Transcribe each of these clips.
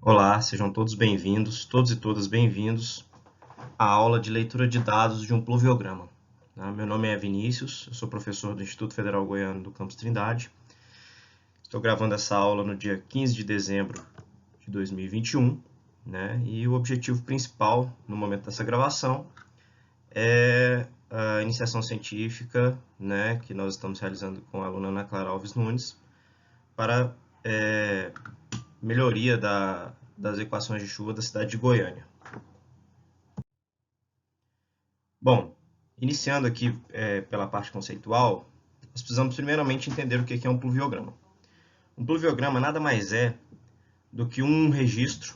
Olá, sejam todos bem-vindos, todos e todas bem-vindos à aula de leitura de dados de um pluviograma. Meu nome é Vinícius, eu sou professor do Instituto Federal Goiano do Campus Trindade. Estou gravando essa aula no dia 15 de dezembro de 2021, e o objetivo principal no momento dessa gravação é a iniciação científica, que nós estamos realizando com a aluna Ana Clara Alves Nunes para melhoria das equações de chuva da cidade de Goiânia. Bom, iniciando aqui pela parte conceitual, nós precisamos primeiramente entender o que é um pluviograma. Um pluviograma nada mais é do que um registro,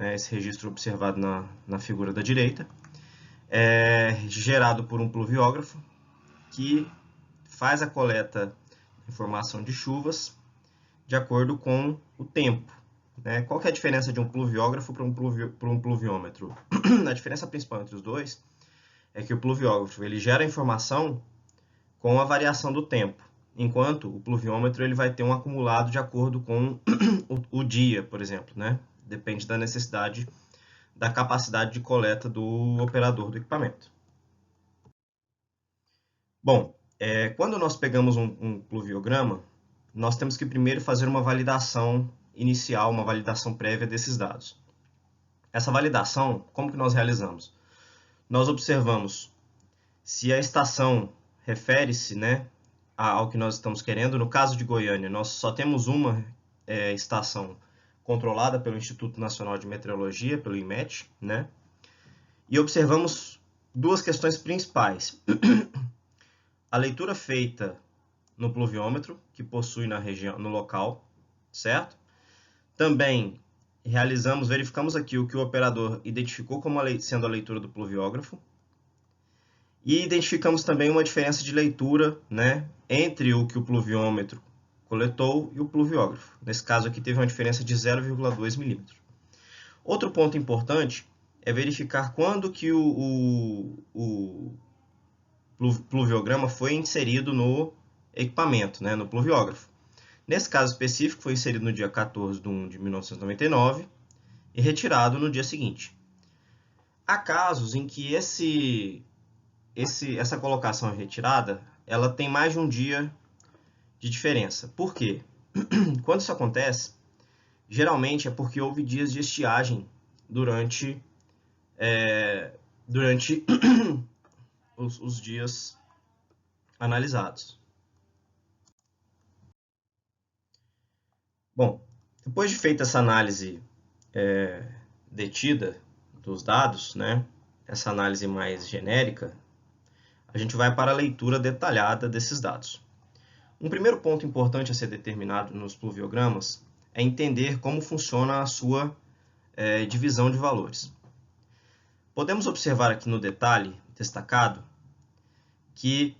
esse registro observado na figura da direita, gerado por um pluviógrafo que faz a coleta de informação de chuvas de acordo com o tempo. Qual que é a diferença de um pluviógrafo para um pluviômetro? A diferença principal entre os dois é que o pluviógrafo ele gera a informação com a variação do tempo, enquanto o pluviômetro ele vai ter um acumulado de acordo com o dia, por exemplo, Depende da necessidade, da capacidade de coleta do operador do equipamento. Bom, quando nós pegamos um pluviograma, nós temos que primeiro fazer uma validação inicial, uma validação prévia desses dados. Essa validação, como que nós realizamos? Nós observamos se a estação refere-se ao que nós estamos querendo. No caso de Goiânia, nós só temos uma estação controlada pelo Instituto Nacional de Meteorologia, pelo IMET, e observamos duas questões principais. A leitura feita no pluviômetro, que possui na região, no local, certo? Também verificamos aqui o que o operador identificou como sendo a leitura do pluviógrafo, e identificamos também uma diferença de leitura entre o que o pluviômetro coletou e o pluviógrafo. Nesse caso aqui teve uma diferença de 0,2 milímetros. Outro ponto importante é verificar quando que o pluviograma foi inserido no equipamento, no pluviógrafo. Nesse caso específico, foi inserido no dia 14 de 1 de 1999 e retirado no dia seguinte. Há casos em que essa colocação e retirada ela tem mais de um dia de diferença. Por quê? Quando isso acontece, geralmente é porque houve dias de estiagem durante os dias analisados. Bom, depois de feita essa análise detida dos dados, essa análise mais genérica, a gente vai para a leitura detalhada desses dados. Um primeiro ponto importante a ser determinado nos pluviogramas é entender como funciona a sua divisão de valores. Podemos observar aqui no detalhe destacado que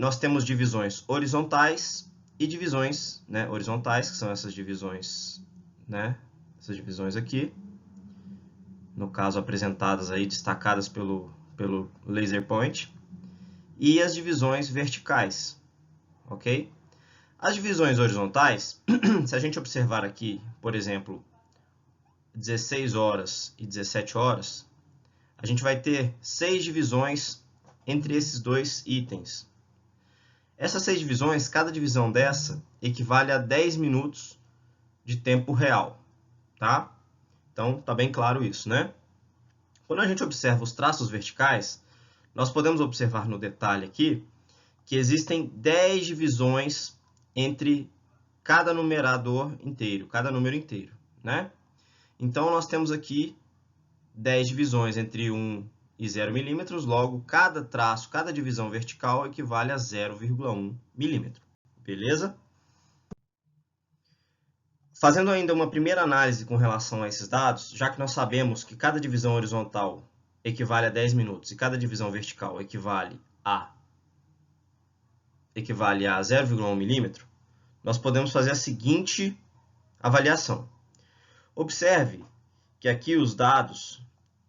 nós temos divisões horizontais e divisões horizontais, que são essas divisões, essas divisões aqui, no caso apresentadas aí, destacadas pelo laser point, e as divisões verticais, ok? As divisões horizontais, se a gente observar aqui, por exemplo, 16 horas e 17 horas, a gente vai ter 6 divisões entre esses dois itens. Essas 6 divisões, cada divisão dessa equivale a 10 minutos de tempo real, tá? Então, tá bem claro isso, Quando a gente observa os traços verticais, nós podemos observar no detalhe aqui que existem 10 divisões entre cada numerador inteiro, cada número inteiro, Então, nós temos aqui 10 divisões entre 1 e 0 milímetros, logo, cada traço, cada divisão vertical equivale a 0,1 milímetro, beleza? Fazendo ainda uma primeira análise com relação a esses dados, já que nós sabemos que cada divisão horizontal equivale a 10 minutos e cada divisão vertical equivale a 0,1 milímetro, nós podemos fazer a seguinte avaliação. Observe que aqui os dados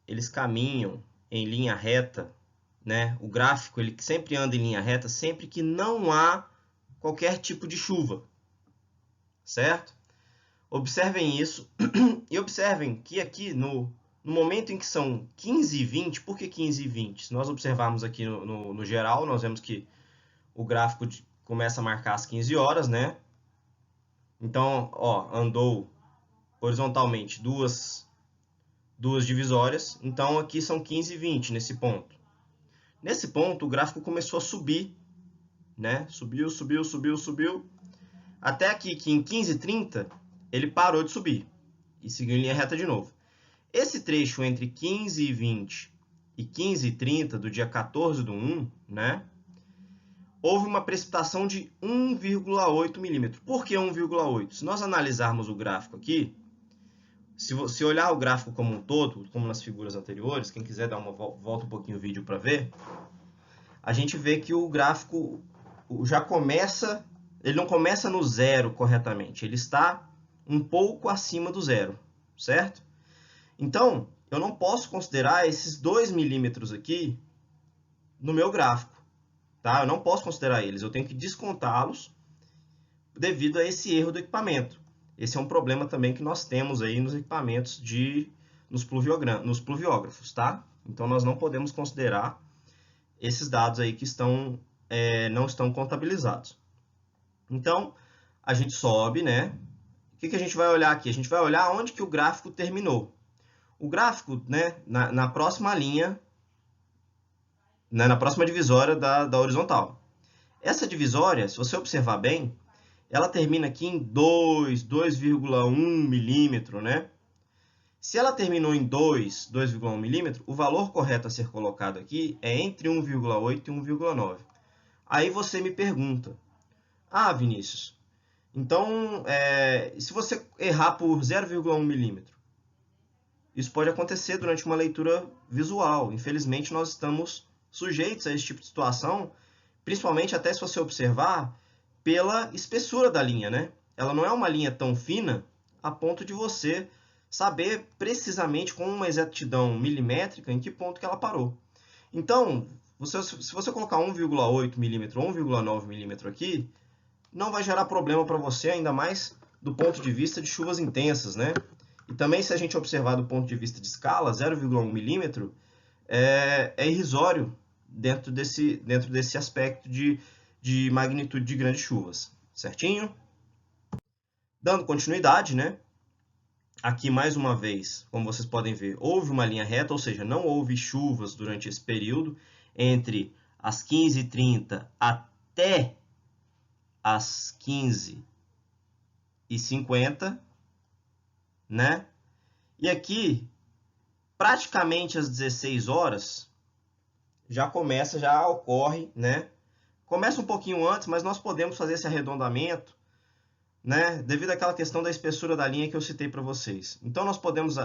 eles caminham em linha reta, O gráfico ele sempre anda em linha reta sempre que não há qualquer tipo de chuva, certo? Observem isso e observem que aqui no momento em que são 15 e 20, por que 15 e 20? Se nós observarmos aqui no geral, nós vemos que o gráfico começa a marcar as 15 horas, né? Então, ó, andou horizontalmente duas divisórias, então aqui são 15 e 20 nesse ponto. Nesse ponto, o gráfico começou a subir, né? Subiu, subiu, subiu, subiu, até aqui que em 15h30 ele parou de subir e seguiu em linha reta de novo. Esse trecho entre 15 e 20 e 15h30 do dia 14/1, né? Houve uma precipitação de 1,8 milímetro. Por que 1,8? Se nós analisarmos o gráfico aqui, se olhar o gráfico como um todo, como nas figuras anteriores, quem quiser dar uma volta um pouquinho o vídeo para ver, a gente vê que o gráfico já começa, ele não começa no zero corretamente, ele está um pouco acima do zero, certo? Então, eu não posso considerar esses 2 milímetros aqui no meu gráfico, tá? Eu não posso considerar eles, eu tenho que descontá-los devido a esse erro do equipamento. Esse é um problema também que nós temos aí nos equipamentos nos pluviógrafos, tá? Então, nós não podemos considerar esses dados aí que não estão contabilizados. Então, a gente sobe, né? O que a gente vai olhar aqui? A gente vai olhar onde que o gráfico terminou. O gráfico, né, na próxima linha, né, na próxima divisória da horizontal. Essa divisória, se você observar bem, ela termina aqui em 2,1 milímetro, né? Se ela terminou em 2,1 milímetro, o valor correto a ser colocado aqui é entre 1,8 e 1,9. Aí você me pergunta, Vinícius, então, se você errar por 0,1 milímetro, isso pode acontecer durante uma leitura visual. Infelizmente, nós estamos sujeitos a esse tipo de situação, principalmente até se você observar pela espessura da linha, né? Ela não é uma linha tão fina a ponto de você saber precisamente com uma exatidão milimétrica em que ponto que ela parou. Então, se você colocar 1,8 milímetro ou 1,9 milímetro aqui, não vai gerar problema para você, ainda mais do ponto de vista de chuvas intensas, né? E também, se a gente observar do ponto de vista de escala, 0,1 milímetro é irrisório dentro desse aspecto de magnitude de grandes chuvas, certinho? Dando continuidade, né? Aqui, mais uma vez, como vocês podem ver, houve uma linha reta, ou seja, não houve chuvas durante esse período, entre as 15h30 até as 15h50, né? E aqui, praticamente às 16 horas, já ocorre, né? Começa um pouquinho antes, mas nós podemos fazer esse arredondamento, né? Devido àquela questão da espessura da linha que eu citei para vocês. Então, nós podemos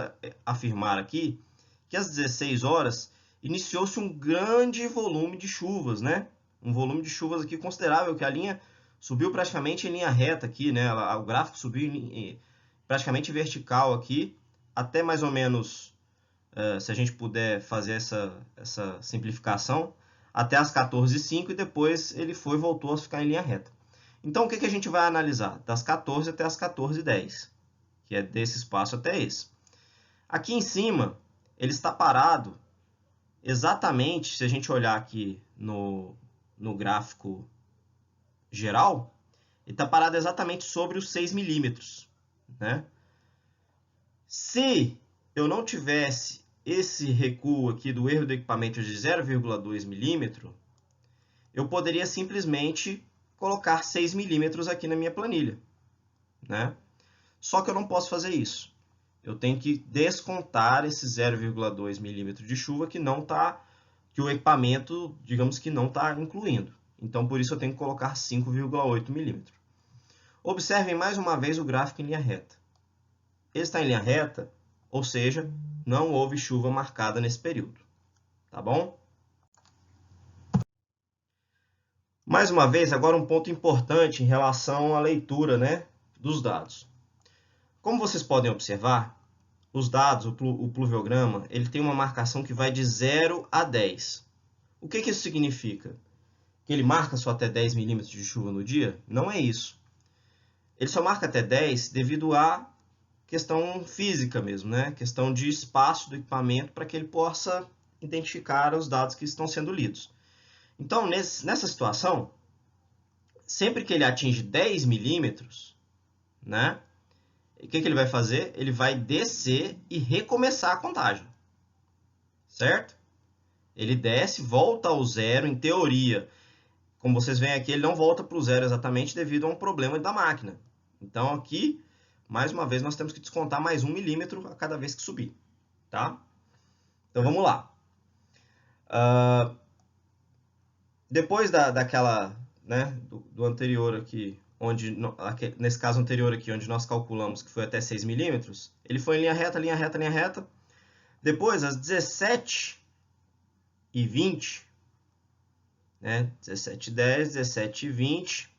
afirmar aqui que às 16 horas iniciou-se um grande volume de chuvas, né? Um volume de chuvas aqui considerável, que a linha subiu praticamente em linha reta aqui, né? O gráfico subiu praticamente vertical aqui, até mais ou menos, se a gente puder fazer essa simplificação, até as 14h05 e depois ele voltou a ficar em linha reta. Então, o que a gente vai analisar? Das 14 até as 14h10, que é desse espaço até esse. Aqui em cima, ele está parado exatamente, se a gente olhar aqui no gráfico geral, ele está parado exatamente sobre os 6 milímetros, né? Se eu não tivesse esse recuo aqui do erro do equipamento de 0,2 milímetro, eu poderia simplesmente colocar 6 milímetros aqui na minha planilha, né? Só que eu não posso fazer isso. Eu tenho que descontar esse 0,2 milímetro de chuva que o equipamento, digamos que não está incluindo. Então, por isso eu tenho que colocar 5,8 milímetros. Observem mais uma vez o gráfico em linha reta. Ele está em linha reta, ou seja, não houve chuva marcada nesse período. Tá bom? Mais uma vez, agora um ponto importante em relação à leitura, né, dos dados. Como vocês podem observar, os dados, o pluviograma, ele tem uma marcação que vai de 0 a 10. O que isso significa? Que ele marca só até 10 milímetros de chuva no dia? Não é isso. Ele só marca até 10 devido a questão física mesmo, né? Questão de espaço do equipamento para que ele possa identificar os dados que estão sendo lidos. Então, nessa situação, sempre que ele atinge 10 milímetros, né? O que ele vai fazer? Ele vai descer e recomeçar a contagem, certo? Ele desce, volta ao zero, em teoria. Como vocês veem aqui, ele não volta para o zero exatamente devido a um problema da máquina. Então, aqui, mais uma vez, nós temos que descontar mais 1 milímetro a cada vez que subir, tá? Então, vamos lá. Depois daquela, né, do anterior aqui, onde, nesse caso anterior aqui, onde nós calculamos que foi até 6 milímetros, ele foi em linha reta, linha reta, linha reta. Depois, às 17h20, né, 17h10, 17h20,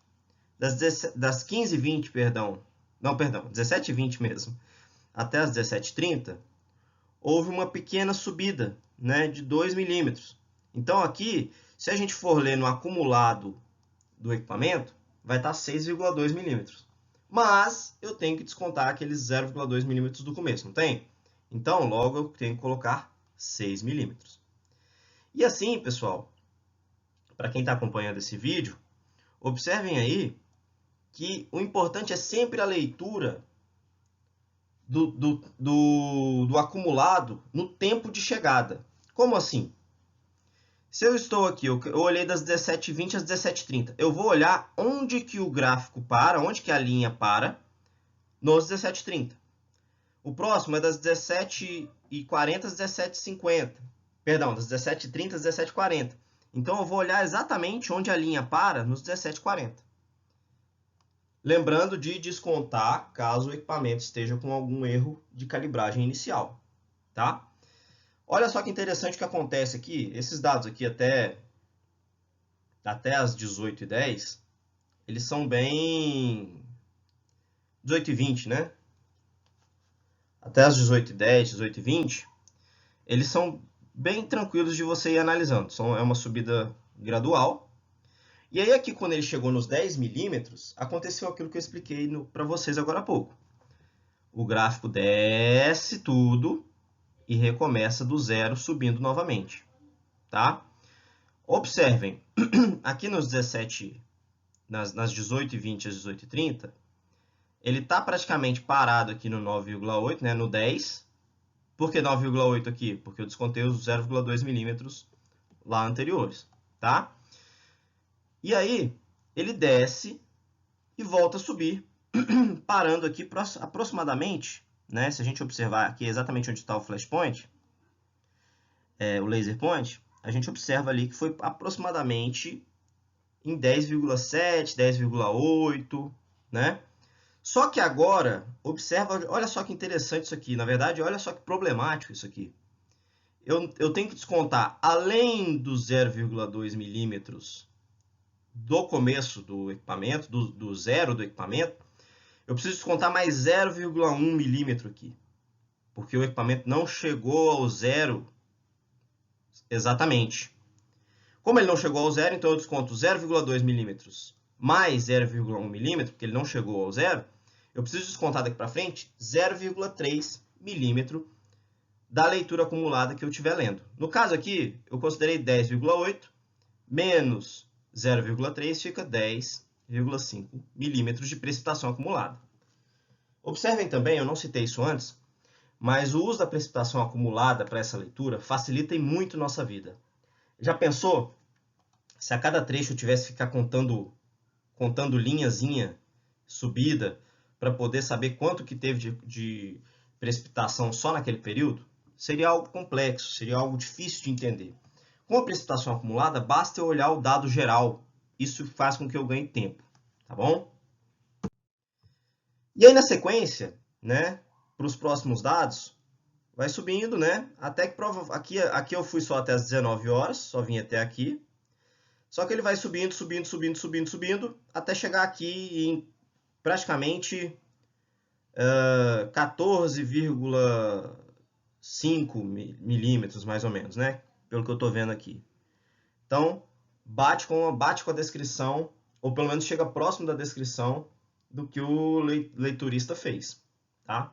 das 15h20, perdão, não, perdão, 17h20 mesmo, até as 17h30, houve uma pequena subida, né, de 2 milímetros. Então, aqui, se a gente for ler no acumulado do equipamento, vai estar 6,2 milímetros. Mas eu tenho que descontar aqueles 0,2 milímetros do começo, não tem? Então, logo eu tenho que colocar 6 milímetros. E assim, pessoal, para quem está acompanhando esse vídeo, observem aí que o importante é sempre a leitura do acumulado no tempo de chegada. Como assim? Se eu estou aqui, eu olhei das 17h20 às 17h30, eu vou olhar onde que o gráfico para, onde que a linha para, nos 17h30. O próximo é das 17h40 às 17h50. Perdão, das 17h30 às 17h40. Então, eu vou olhar exatamente onde a linha para nos 17h40. Lembrando de descontar caso o equipamento esteja com algum erro de calibragem inicial, tá? Olha só que interessante o que acontece aqui. Esses dados aqui até as 18h10, eles são bem... 18h20, né? Até as 18h10, 18h20, eles são bem tranquilos de você ir analisando. É uma subida gradual. E aí aqui, quando ele chegou nos 10 milímetros, aconteceu aquilo que eu expliquei para vocês agora há pouco. O gráfico desce tudo e recomeça do zero, subindo novamente, tá? Observem, aqui nos 17, nas 18h20 às 18h30, ele está praticamente parado aqui no 9,8, né, no 10. Por que 9,8 aqui? Porque eu descontei os 0,2 milímetros lá anteriores, tá? E aí, ele desce e volta a subir, parando aqui aproximadamente, né? Se a gente observar aqui exatamente onde está o flashpoint, o laser point, a gente observa ali que foi aproximadamente em 10,7, 10,8, né? Só que agora, observa, olha só que interessante isso aqui. Na verdade, olha só que problemático isso aqui. Eu tenho que descontar, além dos 0,2 milímetros do começo do equipamento, do zero do equipamento, eu preciso descontar mais 0,1 milímetro aqui. Porque o equipamento não chegou ao zero exatamente. Como ele não chegou ao zero, então eu desconto 0,2 milímetros mais 0,1 milímetro, porque ele não chegou ao zero, eu preciso descontar daqui para frente 0,3 milímetro da leitura acumulada que eu estiver lendo. No caso aqui, eu considerei 10,8 menos 0,3 fica 10,5 milímetros de precipitação acumulada. Observem também, eu não citei isso antes, mas o uso da precipitação acumulada para essa leitura facilita muito nossa vida. Já pensou se a cada trecho eu tivesse que ficar contando linhazinha, subida, para poder saber quanto que teve de precipitação só naquele período? Seria algo complexo, seria algo difícil de entender. Com a precipitação acumulada, basta eu olhar o dado geral. Isso faz com que eu ganhe tempo, tá bom? E aí, na sequência, né, para os próximos dados, vai subindo, né, até que aqui eu fui só até as 19 horas, só vim até aqui. Só que ele vai subindo, subindo, subindo, subindo, subindo, até chegar aqui em praticamente 14,5 milímetros, mais ou menos, né? Pelo que eu estou vendo aqui. Então, bate com a descrição, ou pelo menos chega próximo da descrição do que o leiturista fez, tá?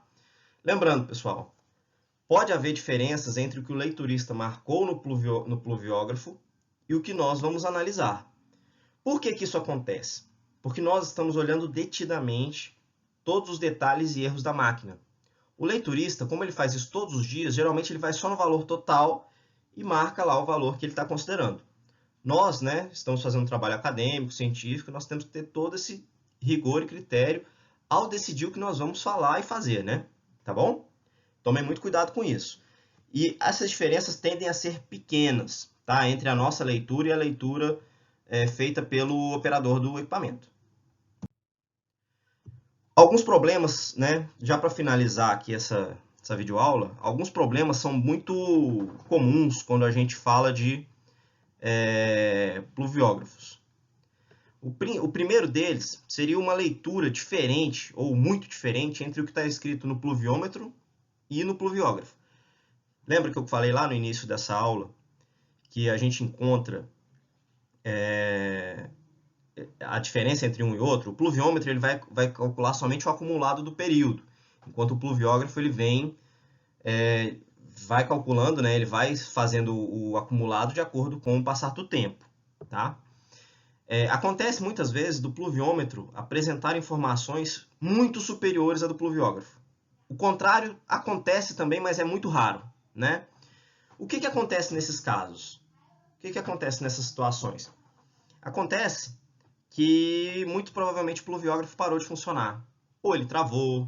Lembrando, pessoal, pode haver diferenças entre o que o leiturista marcou no pluviógrafo e o que nós vamos analisar. Por que que isso acontece? Porque nós estamos olhando detidamente todos os detalhes e erros da máquina. O leiturista, como ele faz isso todos os dias, geralmente ele vai só no valor total e marca lá o valor que ele está considerando. Nós, né, estamos fazendo um trabalho acadêmico, científico, nós temos que ter todo esse rigor e critério ao decidir o que nós vamos falar e fazer, né? Tá bom? Tomem muito cuidado com isso. E essas diferenças tendem a ser pequenas, tá? Entre a nossa leitura e a leitura feita pelo operador do equipamento. Alguns problemas, né? Já para finalizar aqui essa videoaula, alguns problemas são muito comuns quando a gente fala de pluviógrafos. O primeiro deles seria uma leitura diferente ou muito diferente entre o que está escrito no pluviômetro e no pluviógrafo. Lembra que eu falei lá no início dessa aula que a gente encontra a diferença entre um e outro? O pluviômetro ele vai calcular somente o acumulado do período, enquanto o pluviógrafo ele vai calculando, né, ele vai fazendo o acumulado de acordo com o passar do tempo. Tá? Acontece muitas vezes do pluviômetro apresentar informações muito superiores à do pluviógrafo. O contrário acontece também, mas é muito raro. Né? O que acontece nesses casos? O que acontece nessas situações? Acontece que muito provavelmente o pluviógrafo parou de funcionar. Ou ele travou,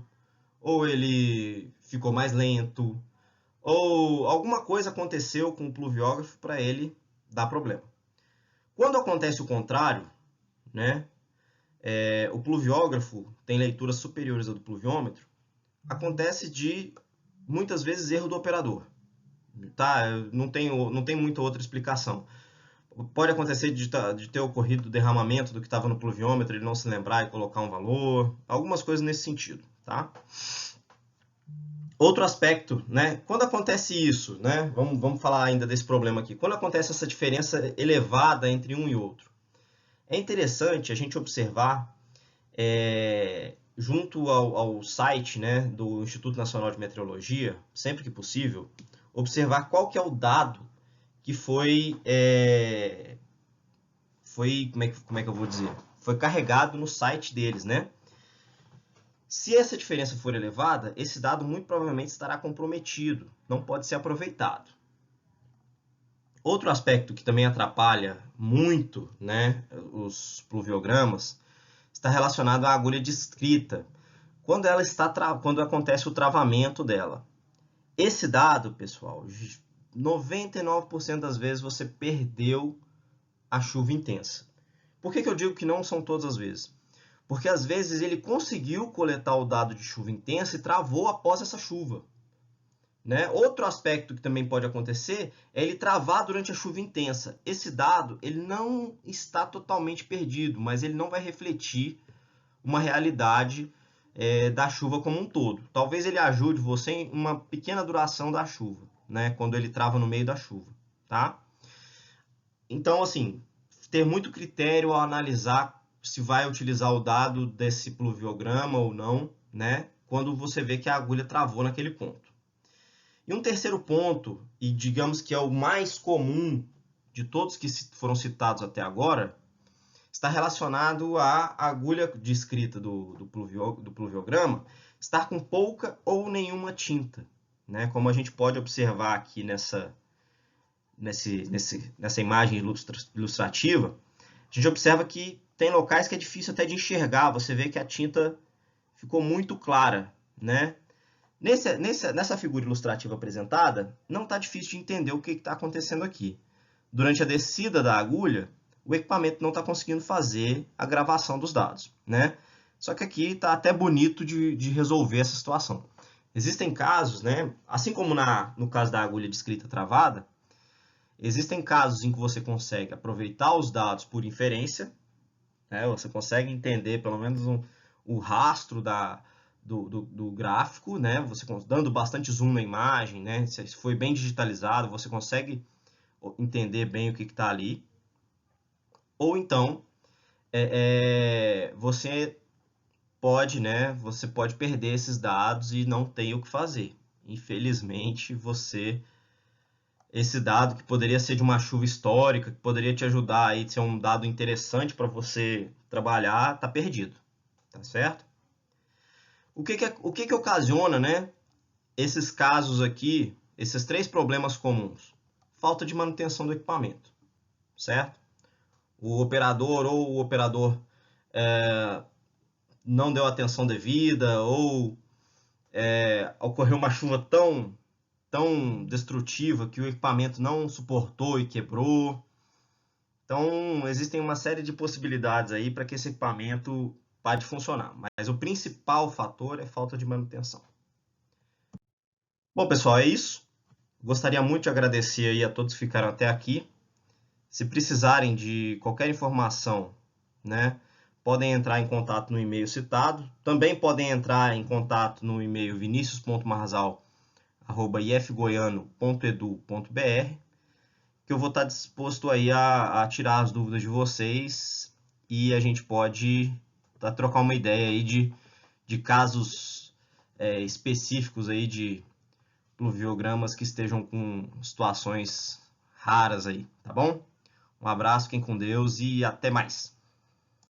ou ele ficou mais lento, ou alguma coisa aconteceu com o pluviógrafo para ele dar problema. Quando acontece o contrário, né, o pluviógrafo tem leituras superiores ao do pluviômetro, acontece de, muitas vezes, erro do operador. Tá? Não tem muita outra explicação. Pode acontecer de ter ocorrido o derramamento do que estava no pluviômetro, ele não se lembrar e colocar um valor, algumas coisas nesse sentido. Tá? Outro aspecto, né? Quando acontece isso, né? Vamos falar ainda desse problema aqui. Quando acontece essa diferença elevada entre um e outro, é interessante a gente observar, junto ao site, né, do Instituto Nacional de Meteorologia, sempre que possível, observar qual que é o dado que foi como é que eu vou dizer? Foi carregado no site deles, né? Se essa diferença for elevada, esse dado muito provavelmente estará comprometido, não pode ser aproveitado. Outro aspecto que também atrapalha muito, né, os pluviogramas está relacionado à agulha de escrita, quando acontece o travamento dela. Esse dado, pessoal, 99% das vezes você perdeu a chuva intensa. Por que eu digo que não são todas as vezes? Porque às vezes ele conseguiu coletar o dado de chuva intensa e travou após essa chuva. Né? Outro aspecto que também pode acontecer é ele travar durante a chuva intensa. Esse dado ele não está totalmente perdido, mas ele não vai refletir uma realidade da chuva como um todo. Talvez ele ajude você em uma pequena duração da chuva, né? Quando ele trava no meio da chuva. Tá? Então, assim, ter muito critério ao analisar se vai utilizar o dado desse pluviograma ou não, né? Quando você vê que a agulha travou naquele ponto. E um terceiro ponto, e digamos que é o mais comum de todos que foram citados até agora, está relacionado à agulha de escrita do pluviograma estar com pouca ou nenhuma tinta. Né? Como a gente pode observar aqui nessa imagem ilustrativa, a gente observa que tem locais que é difícil até de enxergar, você vê que a tinta ficou muito clara, né? Nessa figura ilustrativa apresentada, não está difícil de entender o que está acontecendo aqui. Durante a descida da agulha, o equipamento não está conseguindo fazer a gravação dos dados, né? Só que aqui está até bonito de resolver essa situação. Existem casos, né? Assim como no caso da agulha de escrita travada, existem casos em que você consegue aproveitar os dados por inferência, né? Você consegue entender pelo menos o rastro do gráfico, né? Você dando bastante zoom na imagem, né? Se foi bem digitalizado, você consegue entender bem o que está ali. Ou então, você pode, né, você pode perder esses dados e não tem o que fazer. Infelizmente, esse dado que poderia ser de uma chuva histórica, que poderia te ajudar aí, ser um dado interessante para você trabalhar, está perdido, tá certo? O que ocasiona, né, esses casos aqui, esses 3 problemas comuns? Falta de manutenção do equipamento, certo? O operador não deu atenção devida, ou ocorreu uma chuva tão destrutiva que o equipamento não suportou e quebrou. Então, existem uma série de possibilidades aí para que esse equipamento pare de funcionar. Mas o principal fator é falta de manutenção. Bom, pessoal, é isso. Gostaria muito de agradecer aí a todos que ficaram até aqui. Se precisarem de qualquer informação, né, podem entrar em contato no e-mail citado. Também podem entrar em contato no e-mail vinicius.marzal@ifgoiano.edu.br, que eu vou estar disposto aí a tirar as dúvidas de vocês e a gente pode trocar uma ideia aí de casos específicos aí de pluviogramas que estejam com situações raras aí, tá bom? Um abraço, fiquem com Deus e até mais.